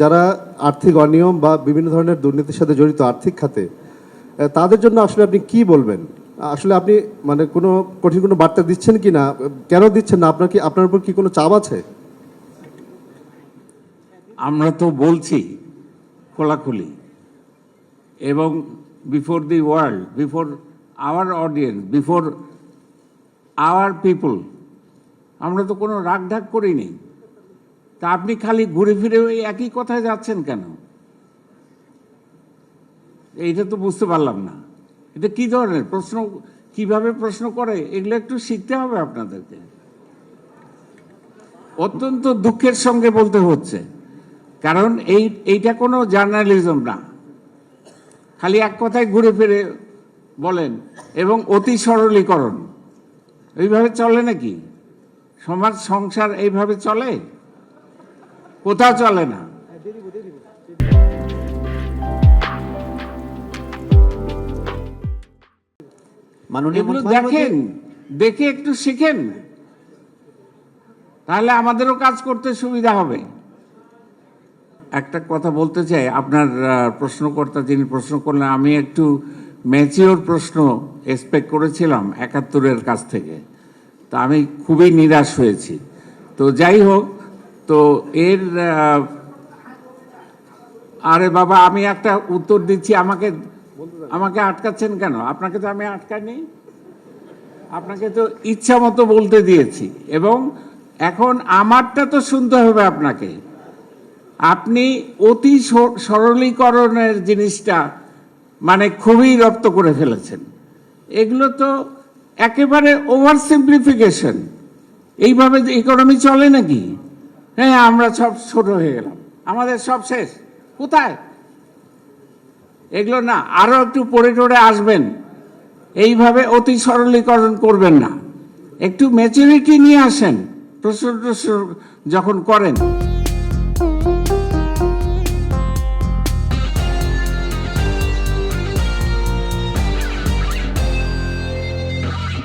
যারা আর্থিক অনিয়ম বা বিভিন্ন ধরনের দুর্নীতির সাথে জড়িত আর্থিক খাতে, তাদের জন্য আসলে আপনি কি বলবেন? আসলে আপনি মানে কোনো কঠিন কোনো বার্তা দিচ্ছেন কি না, কেন দিচ্ছেন না? আপনার উপর কি কোনো চাপ আছে? আমরা তো বলছি খোলাখুলি, এবং before the world, before hour audience, before hour people, আমরা তো কোনো রাগঢাক করিনি। তা আপনি খালি ঘুরে ফিরে ওই একই কথায় যাচ্ছেন কেন? এইটা তো বুঝতে পারলাম না। এটা কি ধরনের প্রশ্ন, কিভাবে প্রশ্ন করে, এগুলো একটু শিখতে হবে আপনাদেরকে। অত্যন্ত দুঃখের সঙ্গে বলতে হচ্ছে, কারণ এইটা কোনো জার্নালিজম না। খালি এক কথায় ঘুরে ফিরে বলেন এবং অতি সরলীকরণ। এইভাবে চলে নাকি সমাজ সংসার? এইভাবে চলে? কোথাও চলে না। এগুলো দেখেন, দেখে একটু শিখেন, তাহলে আমাদেরও কাজ করতে সুবিধা হবে। একটা কথা বলতে চাই, আপনার প্রশ্নকর্তা যিনি প্রশ্ন করলেন, আমি একটু ম্যাচিওর প্রশ্ন এক্সপেক্ট করেছিলাম ৭১-এর কাছ থেকে, তা আমি খুবই নিরাশ হয়েছি। তো যাই হোক, তো এর আরে বাবা, আমি একটা উত্তর দিচ্ছি, আমাকে আটকাচ্ছেন কেন? আপনাকে তো আমি আটকাইনি, আপনাকে তো ইচ্ছা মতো বলতে দিয়েছি, এবং এখন আমারটা তো শুনতে হবে আপনাকে। আপনি অতি সরলীকরণের জিনিসটা মানে খুবই রপ্ত করে ফেলেছেন। এগুলো তো একেবারে ওভার সিম্পলিফিকেশন। এইভাবে ইকোনমি চলে নাকি? হ্যাঁ, আমরা সব ছোট হয়ে গেলাম, আমাদের সব শেষ। কোথায়? এগুলো না, আরো একটু পড়ে টড়ে আসবেন। এইভাবে অতি সরলীকরণ করবেন না, একটু ম্যাচুরিটি নিয়ে আসেন প্রশ্ন যখন করেন।